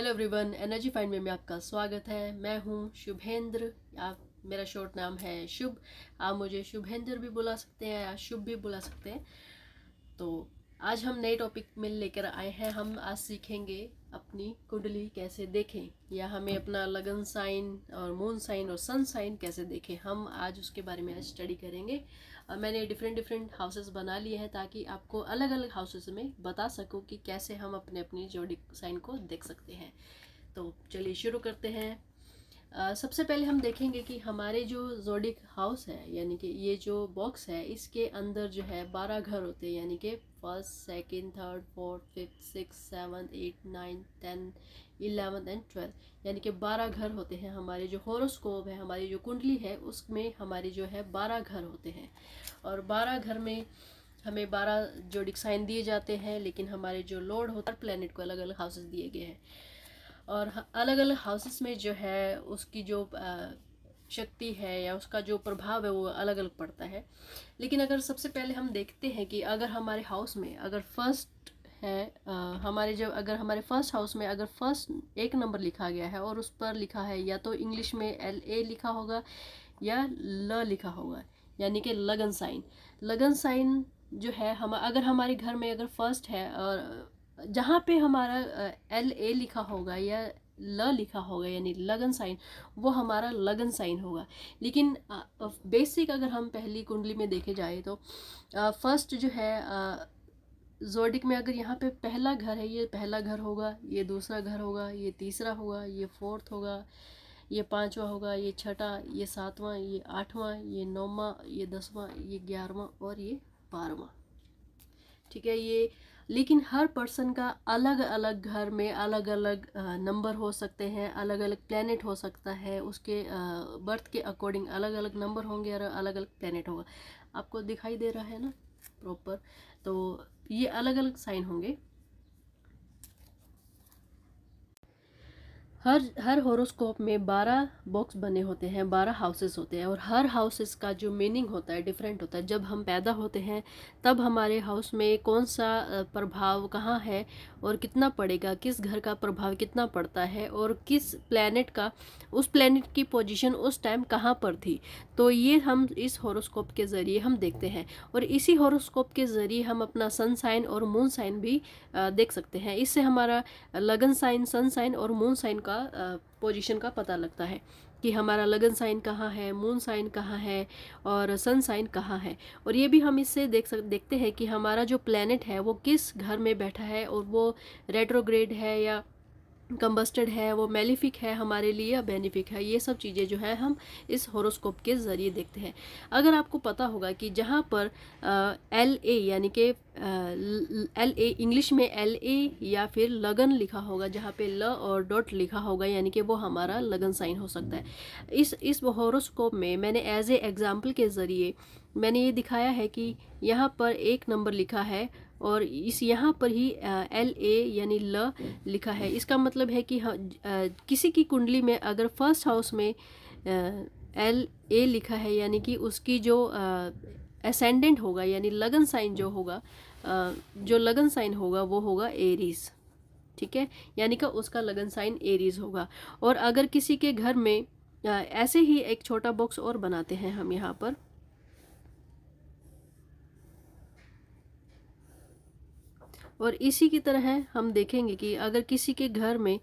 Hello everyone, energy find में आपका स्वागत है। मैं हूं शुभेंद्र। आप मेरा शॉर्ट नाम है शुभ। आप मुझे शुभेंद्र भी बुला सकते हैं या शुभ भी बुला सकते हैं। तो आज हम नए टॉपिक में लेकर आए हैं। हम आज सीखेंगे अपनी कुंडली कैसे देखें, या हमें अपना लगन साइन और मून साइन और सन साइन कैसे देखें। हम आज उसके बारे में आज स्टडी करेंगे। मैंने डिफरेंट हाउसेस बना लिए हैं ताकि आपको अलग अलग हाउसेस में बता सकूं कि कैसे हम अपने अपनी जोडिक साइन को देख सकते हैं। तो चलिए शुरू करते हैं। सबसे पहले हम देखेंगे कि हमारे जो जोडिक हाउस है, यानी कि ये जो बॉक्स है, इसके अंदर जो है 12 घर होते हैं, यानी कि first, second, third, fourth, fifth, six, seventh, 8, 9, 10, 11 and 12, यानी कि 12 घर होते हैं। हमारे जो होरोस्कोप है, हमारी जो कुंडली है, उसमें हमारे जो है 12 घर होते हैं। और 12 घर में हमें 12 जोडिक साइन दिए जाते हैं, लेकिन हमारे जो लॉर्ड होता है प्लेनेट को अलग अलग हाउसेस दिए गए हैं। और अलग अलग हाउसेस में जो है उसकी जो शक्ति है या उसका जो प्रभाव है वो अलग अलग पड़ता है। लेकिन अगर सबसे पहले हम देखते हैं कि अगर हमारे हाउस में अगर फर्स्ट है, अगर हमारे फर्स्ट हाउस में अगर फर्स्ट एक नंबर लिखा गया है और उस पर लिखा है या तो इंग्लिश में LA लिखा होगा या ल लिखा होगा, यानी कि लगन साइन। लगन साइन जो है हम अगर हमारे घर में अगर फर्स्ट है और जहाँ पे हमारा LA लिखा होगा या ल लिखा होगा यानी लगन साइन, वो हमारा लगन साइन होगा। लेकिन बेसिक अगर हम पहली कुंडली में देखे जाए तो फर्स्ट जो है जोडिक में अगर यहाँ पे पहला घर है, ये पहला घर होगा, ये दूसरा घर होगा, ये तीसरा होगा, ये फोर्थ होगा, ये पांचवा होगा, ये छठा, ये सातवां, ये आठवां, ये नौवां, ये 10वां, ये 11वां और ये 12वां। ठीक है। ये लेकिन हर पर्सन का अलग अलग घर में अलग अलग नंबर हो सकते हैं, अलग अलग प्लेनेट हो सकता है, उसके बर्थ के अकॉर्डिंग अलग अलग नंबर होंगे और अलग अलग प्लेनेट होगा। आपको दिखाई दे रहा है ना प्रॉपर? तो ये अलग अलग साइन होंगे। हर होरोस्कोप में 12 बॉक्स बने होते हैं, 12 हाउसेस होते हैं, और हर हाउसेस का जो मीनिंग होता है डिफरेंट होता है। जब हम पैदा होते हैं तब हमारे हाउस में कौन सा प्रभाव कहाँ है और कितना पड़ेगा, किस घर का प्रभाव कितना पड़ता है और किस प्लैनेट का, उस प्लैनेट की पोजीशन उस टाइम कहाँ पर थी, तो ये हम इस होरोस्कोप के ज़रिए हम देखते हैं। और इसी होरोस्कोप के ज़रिए हम अपना सन साइन और मून साइन भी देख सकते हैं। इससे हमारा लगन साइन, सन साइन और मून साइन का पोजीशन का पता लगता है कि हमारा लगन साइन कहाँ है, मून साइन कहाँ है और सन साइन कहाँ है। और ये भी हम इससे देखते हैं कि हमारा जो प्लेनेट है वो किस घर में बैठा है, और वो रेट्रोग्रेड है या कंबस्टेड है, वो मेलिफिक है हमारे लिए या बेनिफिक है। ये सब चीज़ें जो है हम इस होरोस्कोप के ज़रिए देखते हैं। अगर आपको पता होगा कि जहाँ पर LA यानी कि LA इंग्लिश में LA या फिर लगन लिखा होगा, जहाँ पे ल और डॉट लिखा होगा, यानी कि वो हमारा लगन साइन हो सकता है। इस होरोस्कोप में मैंने एज ए एग्जाम्पल के ज़रिए मैंने ये दिखाया है कि यहाँ पर एक नंबर लिखा है और इस यहाँ पर ही LA यानी ल लिखा है। इसका मतलब है कि किसी की कुंडली में अगर फर्स्ट हाउस में LA लिखा है, यानी कि उसकी जो असेंडेंट होगा यानी लगन साइन जो होगा, जो लगन साइन होगा वो होगा एरीज। ठीक है, यानी कि उसका लगन साइन एरीज होगा। और अगर किसी के घर में ऐसे ही एक छोटा बॉक्स और बनाते हैं हम यहाँ पर, और इसी की तरह हम देखेंगे कि अगर किसी के घर में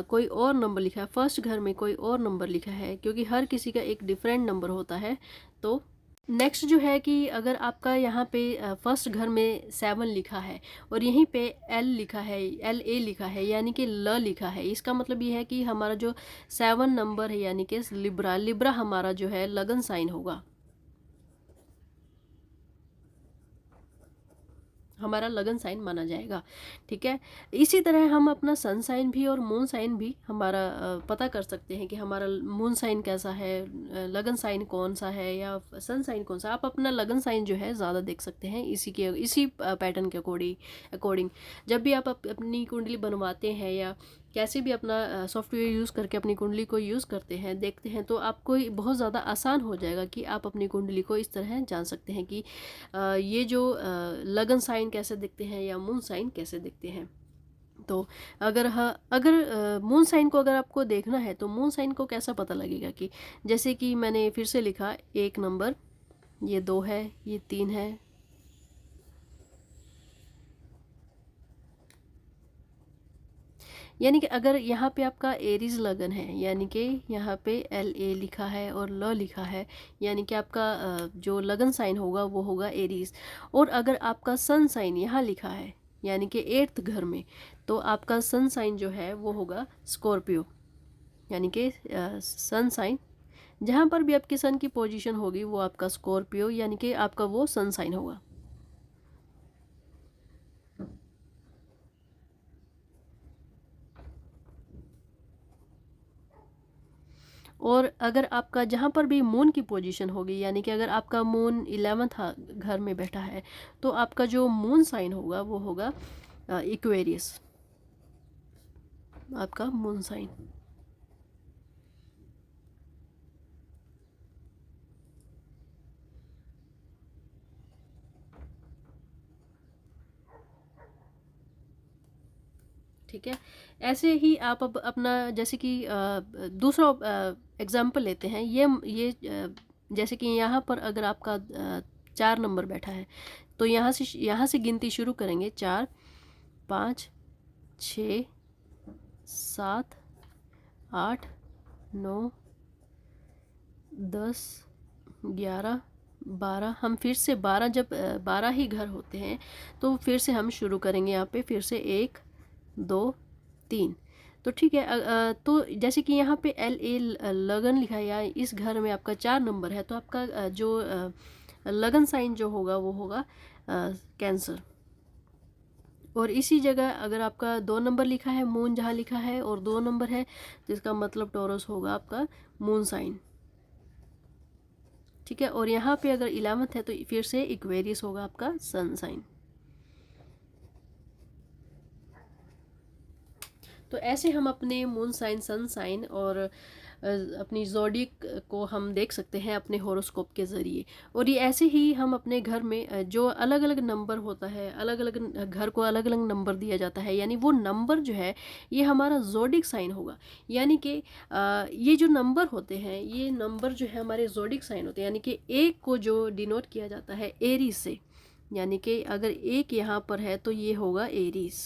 कोई और नंबर लिखा है, फर्स्ट घर में कोई और नंबर लिखा है, क्योंकि हर किसी का एक डिफरेंट नंबर होता है। तो नेक्स्ट जो है कि अगर आपका यहाँ पे फर्स्ट घर में 7 लिखा है और यहीं पे L लिखा है, LA लिखा है, यानी कि ल लिखा है, इसका मतलब ये है कि हमारा जो 7 नंबर है यानी कि लिब्रा हमारा जो है लगन साइन होगा, हमारा लगन साइन माना जाएगा। ठीक है। इसी तरह हम अपना सन साइन भी और मून साइन भी हमारा पता कर सकते हैं कि हमारा मून साइन कैसा है, लगन साइन कौन सा है या सन साइन कौन सा। आप अपना लगन साइन जो है ज़्यादा देख सकते हैं इसी पैटर्न के अकॉर्डिंग। जब भी आप अपनी कुंडली बनवाते हैं या कैसे भी अपना सॉफ्टवेयर यूज़ करके अपनी कुंडली को यूज़ करते हैं, देखते हैं, तो आपको बहुत ज़्यादा आसान हो जाएगा कि आप अपनी कुंडली को इस तरह जान सकते हैं कि ये जो लगन साइन कैसे दिखते हैं या मून साइन कैसे दिखते हैं। तो अगर मून साइन को अगर आपको देखना है तो मून साइन को कैसा पता लगेगा कि जैसे कि मैंने फिर से लिखा 1 नंबर, ये 2 है, ये 3 है, यानी कि अगर यहाँ पे आपका एरीज लगन है, यानी कि यहाँ पे LA लिखा है और ल लिखा है, यानी कि आपका जो लगन साइन होगा वो होगा एरीज। और अगर आपका सन साइन यहाँ लिखा है यानी कि 8th घर में, तो आपका सन साइन जो है वो होगा स्कॉर्पियो, यानी कि सन साइन जहाँ पर भी आपके सन की पोजीशन होगी वो आपका स्कॉर्पियो, यानी कि आपका वो सन साइन होगा। और अगर आपका जहाँ पर भी मून की पोजीशन होगी, यानी कि अगर आपका मून 11th घर में बैठा है, तो आपका जो मून साइन होगा वो होगा इक्वेरियस, आपका मून साइन। ठीक है, ऐसे ही आप अब अपना जैसे कि दूसरा एग्जाम्पल लेते हैं। ये जैसे कि यहाँ पर अगर आपका 4 नंबर बैठा है, तो यहाँ से गिनती शुरू करेंगे। 4 5 6 7 8 9 10 11 12। हम फिर से 12, जब 12 ही घर होते हैं तो फिर से हम शुरू करेंगे यहाँ पे फिर से 1 2 3। तो ठीक है, तो जैसे कि यहाँ पे LA लगन लिखा है, या इस घर में आपका 4 नंबर है, तो आपका जो लगन साइन जो होगा वो होगा कैंसर। और इसी जगह अगर आपका 2 नंबर लिखा है, मून जहाँ लिखा है और 2 नंबर है, तो इसका मतलब टॉरस होगा आपका मून साइन। ठीक है, और यहाँ पे अगर 11th है तो फिर से इक्वेरियस होगा आपका सन साइन। तो ऐसे हम अपने मून साइन, सन साइन और अपनी ज़ोडिक को हम देख सकते हैं अपने होरोस्कोप के ज़रिए। और ये ऐसे ही हम अपने घर में जो अलग अलग नंबर होता है, अलग अलग घर को अलग अलग नंबर दिया जाता है, यानी वो नंबर जो है ये हमारा ज़ोडिक साइन होगा। यानी कि ये जो नंबर होते हैं, ये नंबर जो है हमारे ज़ोडिक साइन होते हैं। यानी कि 1 को जो डिनोट किया जाता है एरीज से, यानी कि अगर 1 यहाँ पर है तो ये होगा एरीज।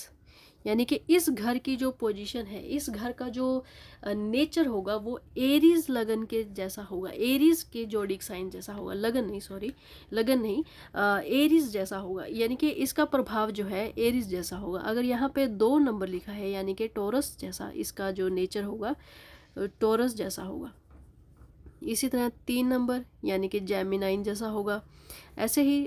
यानी कि इस घर की जो पोजीशन है, इस घर का जो नेचर होगा वो एरीज लगन के जैसा होगा, एरीज के जोडिक साइन जैसा होगा। लगन नहीं, सॉरी, लगन नहीं, एरीज जैसा होगा। यानी कि इसका प्रभाव जो है एरीज जैसा होगा। अगर यहाँ पे 2 नंबर लिखा है, यानी कि टॉरस जैसा इसका जो नेचर होगा टॉरस जैसा होगा। इसी तरह 3 नंबर यानी कि जेमिनाइन जैसा होगा। ऐसे ही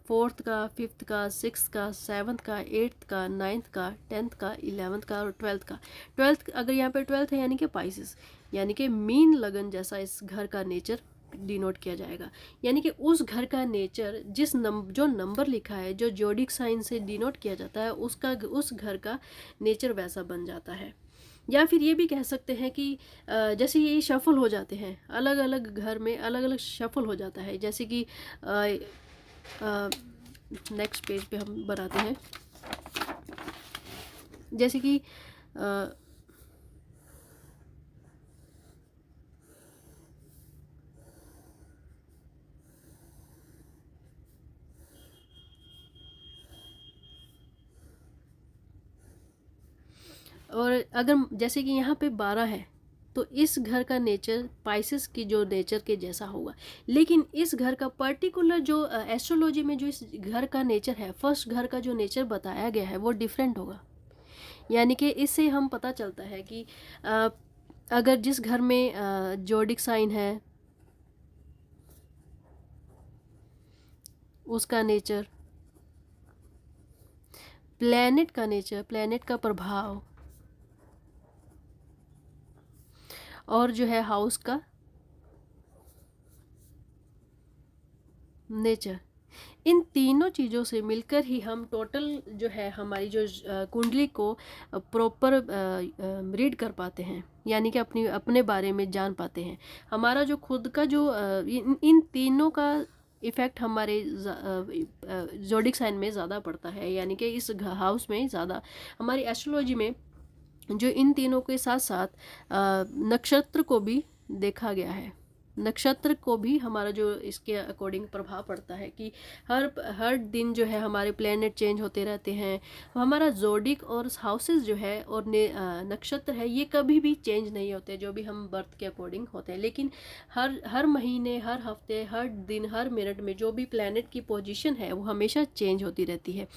4th का, 5th का, 6th का, 7th का, 8th का, 9th का, 10th का, 11th का और 12th का। 12th अगर यहाँ पे 12th है यानी कि पाइसिस, यानी कि मीन लगन जैसा इस घर का नेचर डिनोट किया जाएगा। यानी कि उस घर का नेचर जो नंबर लिखा है, जो जोडिक साइन से डिनोट किया जाता है, उस घर का नेचर वैसा बन जाता है। या फिर ये भी कह सकते हैं कि जैसे ये शफल हो जाते हैं, अलग अलग घर में अलग अलग शफल हो जाता है। जैसे कि नेक्स्ट पेज पे हम बनाते हैं, जैसे कि और अगर जैसे कि यहाँ पे 12 है तो इस घर का नेचर पाइसेस की जो नेचर के जैसा होगा। लेकिन इस घर का पर्टिकुलर जो एस्ट्रोलॉजी में जो इस घर का नेचर है, फर्स्ट घर का जो नेचर बताया गया है वो डिफरेंट होगा। यानी कि इससे हम पता चलता है कि अगर जिस घर में जोडिक साइन है उसका नेचर, प्लैनेट का नेचर, प्लैनेट का प्रभाव, और जो है हाउस का नेचर, इन तीनों चीज़ों से मिलकर ही हम टोटल जो है हमारी जो कुंडली को प्रॉपर रीड कर पाते हैं, यानी कि अपने बारे में जान पाते हैं। हमारा जो खुद का जो इन तीनों का इफ़ेक्ट हमारे ज़ोडिक साइन में ज़्यादा पड़ता है, यानी कि इस हाउस में ज़्यादा। हमारी एस्ट्रोलॉजी में जो इन तीनों के साथ साथ नक्षत्र को भी देखा गया है। नक्षत्र को भी हमारा जो इसके अकॉर्डिंग प्रभाव पड़ता है कि हर दिन जो है हमारे प्लेनेट चेंज होते रहते हैं। हमारा जोडिक और हाउसेस जो है और नक्षत्र है, ये कभी भी चेंज नहीं होते जो भी हम बर्थ के अकॉर्डिंग होते हैं, लेकिन हर महीने, हर हफ्ते, हर दिन, हर मिनट में जो भी प्लेनेट की पोजीशन है वो हमेशा चेंज होती रहती है।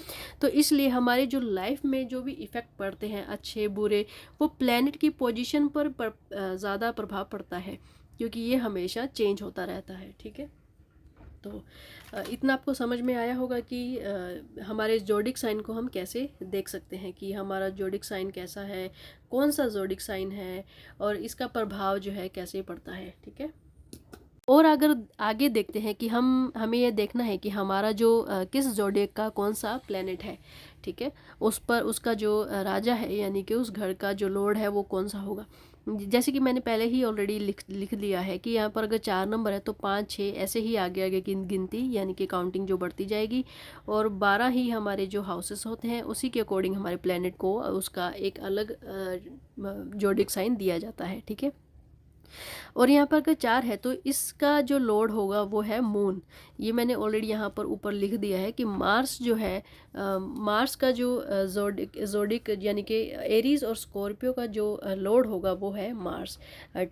तो इसलिए हमारे जो लाइफ में जो भी इफ़ेक्ट पड़ते हैं, अच्छे बुरे, वो प्लेनेट की पोजीशन पर ज़्यादा प्रभाव पड़ता है, क्योंकि ये हमेशा चेंज होता रहता है। ठीक है, तो इतना आपको समझ में आया होगा कि हमारे जोडिक साइन को हम कैसे देख सकते हैं कि हमारा जोडिक साइन कैसा है, कौन सा जोडिक साइन है और इसका प्रभाव जो है कैसे पड़ता है। ठीक है, और अगर आगे देखते हैं कि हमें ये देखना है कि हमारा जो किस जोडिक का कौन सा प्लेनेट है, ठीक है, उस पर उसका जो राजा है, यानी कि उस घर का जो लॉर्ड है वो कौन सा होगा। जैसे कि मैंने पहले ही ऑलरेडी लिख दिया है कि यहाँ पर अगर 4 नंबर है तो 5, 6 ऐसे ही आगे आगे की गिनती, यानी कि काउंटिंग जो बढ़ती जाएगी, और 12 ही हमारे जो हाउसेस होते हैं उसी के अकॉर्डिंग हमारे प्लेनेट को उसका एक अलग जोडिक साइन दिया जाता है। ठीक है, और यहाँ पर अगर 4 है तो इसका जो लॉर्ड होगा वो है मून। ये मैंने ऑलरेडी यहाँ पर ऊपर लिख दिया है कि मार्स जो है, मार्स का जो जोडिक यानी कि एरीज और स्कॉर्पियो का जो लॉर्ड होगा वो है मार्स।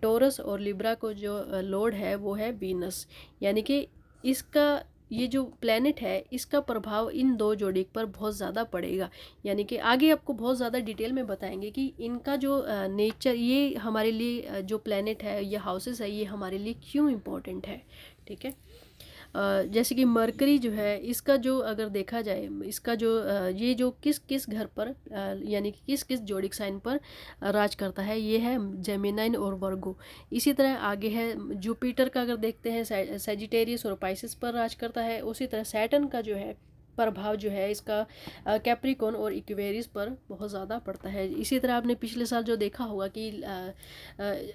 टॉरस और लिब्रा को जो लॉर्ड है वो है वीनस। यानी कि इसका ये जो प्लेनेट है इसका प्रभाव इन दो जोड़ी पर बहुत ज़्यादा पड़ेगा। यानी कि आगे आपको बहुत ज़्यादा डिटेल में बताएंगे कि इनका जो नेचर, ये हमारे लिए जो प्लेनेट है, ये हाउसेस है, ये हमारे लिए क्यों इम्पोर्टेंट है। ठीक है, जैसे कि मरकरी जो है, इसका जो अगर देखा जाए, इसका जो ये जो किस किस घर पर यानी कि किस किस जोडिक साइन पर राज करता है, ये है जेमिनाइन और वर्गो। इसी तरह आगे है जुपिटर का, अगर देखते हैं सैजिटेरियस और पाइसेस पर राज करता है। उसी तरह सैटर्न का जो है प्रभाव जो है इसका कैप्रिकॉन और इक्वेरियस पर बहुत ज़्यादा पड़ता है। इसी तरह आपने पिछले साल जो देखा होगा कि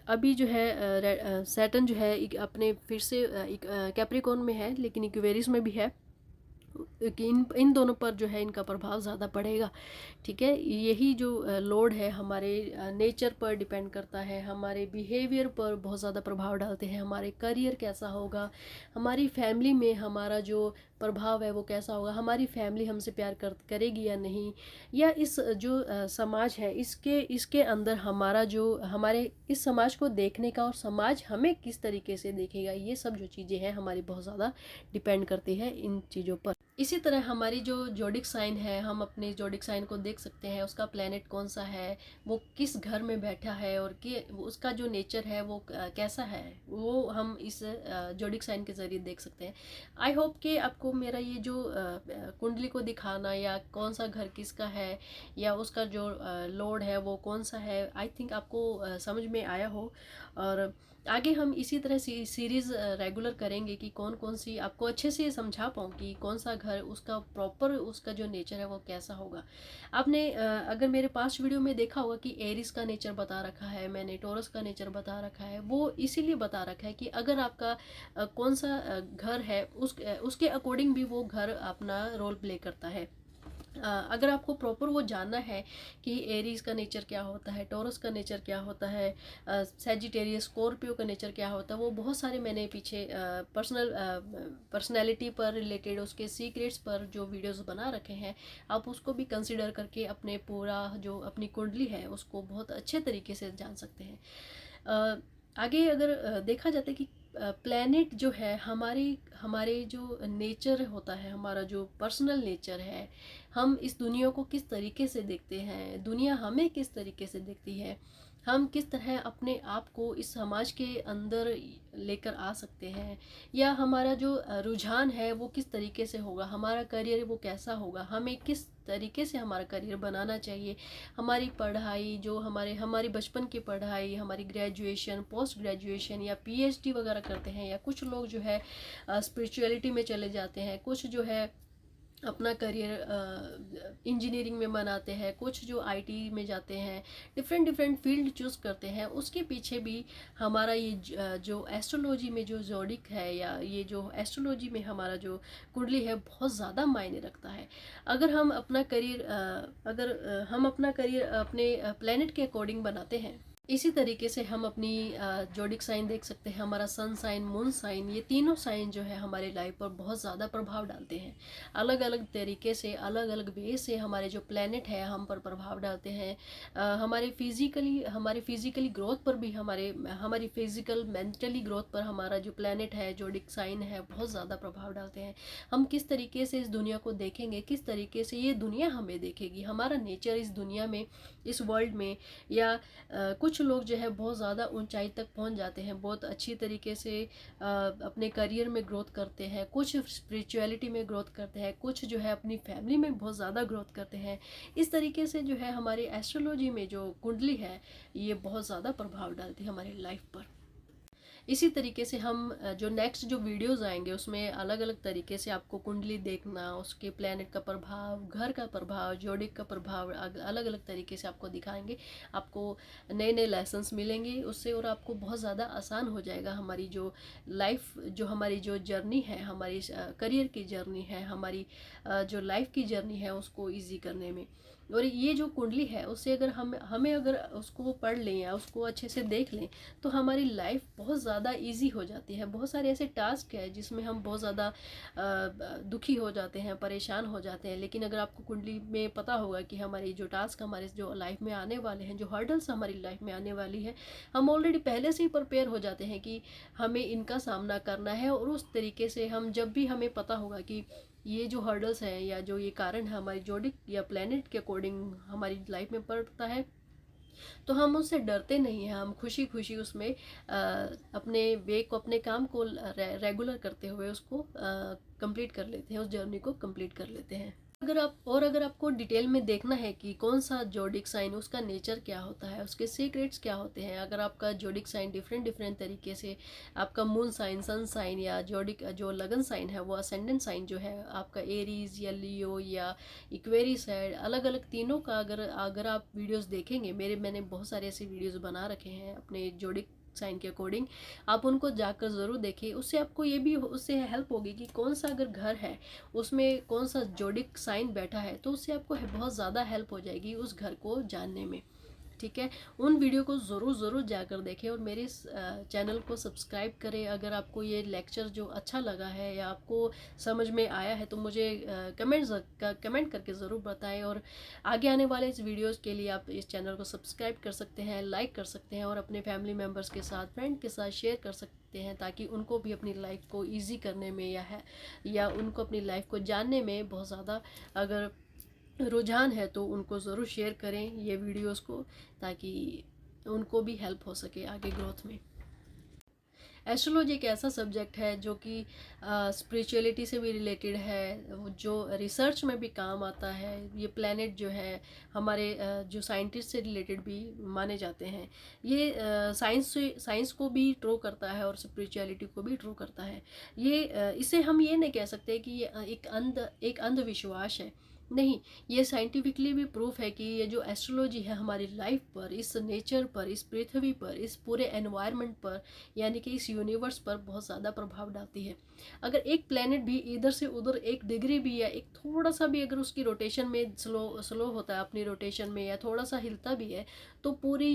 अभी जो है सैटर्न जो है अपने फिर से कैप्रिकॉन में है, लेकिन इक्वेरियस में भी है, कि इन दोनों पर जो है इनका प्रभाव ज़्यादा पड़ेगा। ठीक है, यही जो लॉर्ड है हमारे नेचर पर डिपेंड करता है, हमारे बिहेवियर पर बहुत ज़्यादा प्रभाव डालते हैं। हमारे करियर कैसा होगा, हमारी फैमिली में हमारा जो प्रभाव है वो कैसा होगा, हमारी फैमिली हमसे प्यार करेगी या नहीं, या इस जो समाज है इसके अंदर हमारा जो हमारे इस समाज को देखने का और समाज हमें किस तरीके से देखेगा, ये सब जो चीज़ें हैं हमारी बहुत ज़्यादा डिपेंड करती है इन चीज़ों पर। इसी तरह हमारी जो जोडिक साइन है, हम अपने जोडिक साइन को देख सकते हैं, उसका प्लेनेट कौन सा है, वो किस घर में बैठा है, और कि उसका जो नेचर है वो कैसा है, वो हम इस जोडिक साइन के ज़रिए देख सकते हैं। आई होप कि आपको मेरा ये जो कुंडली को दिखाना, या कौन सा घर किसका है, या उसका जो लॉर्ड है वो कौन सा है, आई थिंक आपको समझ में आया हो। और आगे हम इसी तरह सीरीज़ रेगुलर करेंगे कि कौन कौन सी आपको अच्छे से समझा पाऊँ कि कौन सा घर उसका प्रॉपर उसका जो नेचर है वो कैसा होगा। आपने अगर मेरे पास्ट वीडियो में देखा होगा कि एरिस का नेचर बता रखा है, मैंने टॉरस का नेचर बता रखा है, वो इसीलिए बता रखा है कि अगर आपका कौन सा घर है उसके अकॉर्डिंग भी वो घर अपना रोल प्ले करता है। अगर आपको प्रॉपर वो जानना है कि एरीज का नेचर क्या होता है, टॉरस का नेचर क्या होता है, सैजिटेरियस स्कॉर्पियो का नेचर क्या होता है, वो बहुत सारे मैंने पीछे पर्सनैलिटी पर रिलेटेड उसके सीक्रेट्स पर जो वीडियोस बना रखे हैं, आप उसको भी कंसिडर करके अपने पूरा जो अपनी कुंडली है उसको बहुत अच्छे तरीके से जान सकते हैं। आगे अगर देखा जाता है कि प्लैनेट जो है हमारे जो नेचर होता है, हमारा जो पर्सनल नेचर है, हम इस दुनिया को किस तरीके से देखते हैं, दुनिया हमें किस तरीके से देखती है, हम किस तरह अपने आप को इस समाज के अंदर लेकर आ सकते हैं, या हमारा जो रुझान है वो किस तरीके से होगा, हमारा करियर वो कैसा होगा, हमें किस तरीके से हमारा करियर बनाना चाहिए, हमारी पढ़ाई जो हमारी बचपन की पढ़ाई, हमारी ग्रेजुएशन, पोस्ट ग्रेजुएशन या पीएचडी वगैरह करते हैं, या कुछ लोग जो है स्पिरिचुअलिटी में चले जाते हैं, कुछ जो है अपना करियर इंजीनियरिंग में बनाते हैं, कुछ जो आईटी में जाते हैं, डिफरेंट डिफरेंट फील्ड चूज़ करते हैं, उसके पीछे भी हमारा ये जो एस्ट्रोलॉजी में जो जोडिक है या ये जो एस्ट्रोलॉजी में हमारा जो कुंडली है बहुत ज़्यादा मायने रखता है। अगर हम अपना करियर हम अपना करियर अपने प्लेनेट के अकॉर्डिंग बनाते हैं, इसी तरीके से हम अपनी जोडिक साइन देख सकते हैं। हमारा सन साइन, मून साइन, ये तीनों साइन जो है हमारे लाइफ पर बहुत ज़्यादा प्रभाव डालते हैं। अलग अलग तरीके से, अलग अलग वे से हमारे जो प्लेनेट है हम पर प्रभाव डालते हैं। हमारे फिजिकली ग्रोथ पर भी, हमारी फिजिकल मेंटली ग्रोथ पर हमारा जो प्लेनेट है, जोडिक साइन है, बहुत ज़्यादा प्रभाव डालते हैं। हम किस तरीके से इस दुनिया को देखेंगे, किस तरीके से ये दुनिया हमें देखेगी, हमारा नेचर इस दुनिया में, इस वर्ल्ड में, या कुछ लोग जो है बहुत ज़्यादा ऊंचाई तक पहुंच जाते हैं, बहुत अच्छी तरीके से अपने करियर में ग्रोथ करते हैं, कुछ स्पिरिचुअलिटी में ग्रोथ करते हैं, कुछ जो है अपनी फैमिली में बहुत ज़्यादा ग्रोथ करते हैं। इस तरीके से जो है हमारी एस्ट्रोलॉजी में जो कुंडली है ये बहुत ज़्यादा प्रभाव डालती है हमारी लाइफ पर। इसी तरीके से हम जो नेक्स्ट जो वीडियोस आएंगे उसमें अलग अलग तरीके से आपको कुंडली देखना, उसके प्लैनेट का प्रभाव, घर का प्रभाव, जोडिक का प्रभाव अलग अलग तरीके से आपको दिखाएंगे। आपको नए नए लेसन्स मिलेंगे उससे, और आपको बहुत ज़्यादा आसान हो जाएगा हमारी जो लाइफ, जो हमारी जो जर्नी है, हमारी करियर की जर्नी है, हमारी जो लाइफ की जर्नी है उसको ईजी करने में। और ये जो कुंडली है उससे अगर हमें अगर उसको पढ़ लें या उसको अच्छे से देख लें तो हमारी लाइफ बहुत ज़्यादा इजी हो जाती है। बहुत सारे ऐसे टास्क है जिसमें हम बहुत ज़्यादा दुखी हो जाते हैं, परेशान हो जाते हैं, लेकिन अगर आपको कुंडली में पता होगा कि हमारी जो टास्क हमारे जो लाइफ में आने वाले हैं, जो हर्डल्स हमारी लाइफ में आने वाली है, हम ऑलरेडी पहले से ही प्रिपेयर हो जाते हैं कि हमें इनका सामना करना है। और उस तरीके से हम जब भी हमें पता होगा कि ये जो हर्डल्स हैं या जो ये कारण है हमारी जोडिक या प्लेनेट के अकॉर्डिंग हमारी लाइफ में पड़ता है, तो हम उससे डरते नहीं हैं। हम खुशी खुशी उसमें अपने वे को, अपने काम को रेगुलर करते हुए उसको कंप्लीट कर लेते हैं, उस जर्नी को कंप्लीट कर लेते हैं। अगर आपको डिटेल में देखना है कि कौन सा जोडिक साइन, उसका नेचर क्या होता है, उसके सीक्रेट्स क्या होते हैं, अगर आपका जोडिक साइन डिफरेंट तरीके से, आपका मून साइन, सन साइन या जोडिक जो लगन साइन है, वो असेंडेंट साइन जो है आपका एरीज या लियो या इक्वेरियस है, अलग अलग तीनों का अगर आप वीडियोस देखेंगे, मैंने बहुत सारे ऐसे वीडियोस बना रखे हैं अपने जोडिक साइन के अकॉर्डिंग, आप उनको जाकर ज़रूर देखिए। उससे आपको ये भी उससे हेल्प होगी कि कौन सा अगर घर है उसमें कौन सा जोडिक साइन बैठा है, तो उससे आपको बहुत ज़्यादा हेल्प हो जाएगी उस घर को जानने में। ठीक है, उन वीडियो को ज़रूर जाकर देखें और मेरे इस चैनल को सब्सक्राइब करें। अगर आपको ये लेक्चर जो अच्छा लगा है या आपको समझ में आया है तो मुझे कमेंट करके ज़रूर बताएं। और आगे आने वाले इस वीडियोस के लिए आप इस चैनल को सब्सक्राइब कर सकते हैं, लाइक कर सकते हैं और अपने फैमिली मेम्बर्स के साथ, फ्रेंड के साथ शेयर कर सकते हैं, ताकि उनको भी अपनी लाइफ को ईजी करने में या उनको अपनी लाइफ को जानने में बहुत ज़्यादा अगर रुझान है तो उनको ज़रूर शेयर करें ये वीडियोस को, ताकि उनको भी हेल्प हो सके आगे ग्रोथ में। एस्ट्रोलॉजी एक ऐसा सब्जेक्ट है जो कि स्पिरिचुअलिटी से भी रिलेटेड है, जो रिसर्च में भी काम आता है। ये प्लैनेट जो है हमारे जो साइंटिस्ट से रिलेटेड भी माने जाते हैं। ये साइंस को भी ट्रू करता है और स्पिरिचुअलिटी को भी ट्रू करता है। इसे हम ये नहीं कह सकते कि ये एक अंधविश्वास है, नहीं, ये साइंटिफिकली भी प्रूफ है कि ये जो एस्ट्रोलॉजी है हमारी लाइफ पर, इस नेचर पर, इस पृथ्वी पर, इस पूरे एनवायरनमेंट पर, यानी कि इस यूनिवर्स पर बहुत ज़्यादा प्रभाव डालती है। अगर एक प्लेनेट भी इधर से उधर 1 डिग्री भी या एक थोड़ा सा भी अगर उसकी रोटेशन में स्लो होता है अपनी रोटेशन में, या थोड़ा सा हिलता भी है, तो पूरी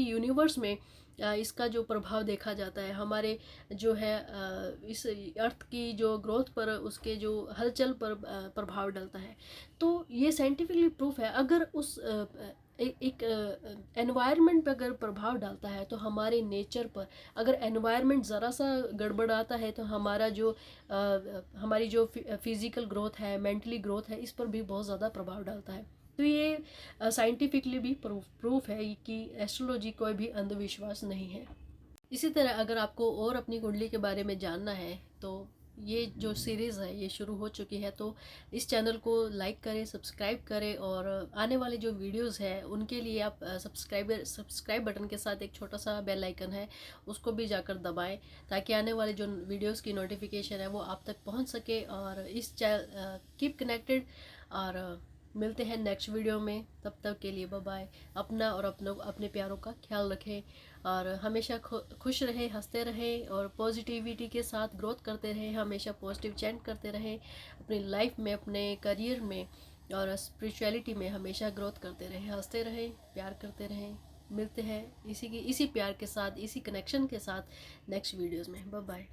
यूनिवर्स में इसका जो प्रभाव देखा जाता है हमारे जो है इस अर्थ की जो ग्रोथ पर, उसके जो हलचल पर प्रभाव डालता है। तो ये साइंटिफिकली प्रूफ है। अगर उस एक एनवायरनमेंट पर अगर प्रभाव डालता है तो हमारे नेचर पर, अगर एनवायरनमेंट ज़रा सा गड़बड़ाता है तो हमारी जो फिज़िकल ग्रोथ है, मेंटली ग्रोथ है, इस पर भी बहुत ज़्यादा प्रभाव डालता है। तो ये साइंटिफिकली भी प्रूफ है कि एस्ट्रोलॉजी कोई भी अंधविश्वास नहीं है। इसी तरह अगर आपको और अपनी कुंडली के बारे में जानना है तो ये जो सीरीज़ है ये शुरू हो चुकी है, तो इस चैनल को लाइक करें, सब्सक्राइब करें, और आने वाले जो वीडियोस हैं उनके लिए आप सब्सक्राइब बटन के साथ एक छोटा सा बेल आइकन है, उसको भी जाकर दबाएं, ताकि आने वाले जो वीडियोस की नोटिफिकेशन है वो आप तक पहुंच सके। और इस कीप कनेक्टेड, और मिलते हैं नेक्स्ट वीडियो में। तब तक के लिए बाय बाय। अपना और अपने प्यारों का ख्याल रखें, और हमेशा खुश रहें, हंसते रहें, और पॉजिटिविटी के साथ ग्रोथ करते रहें। हमेशा पॉजिटिव चैंट करते रहें अपनी लाइफ में, अपने करियर में, और स्पिरिचुअलिटी में हमेशा ग्रोथ करते रहें, हंसते रहें, प्यार करते रहें। मिलते हैं इसी प्यार के साथ, इसी कनेक्शन के साथ नेक्स्ट वीडियोज़ में। Bye bye.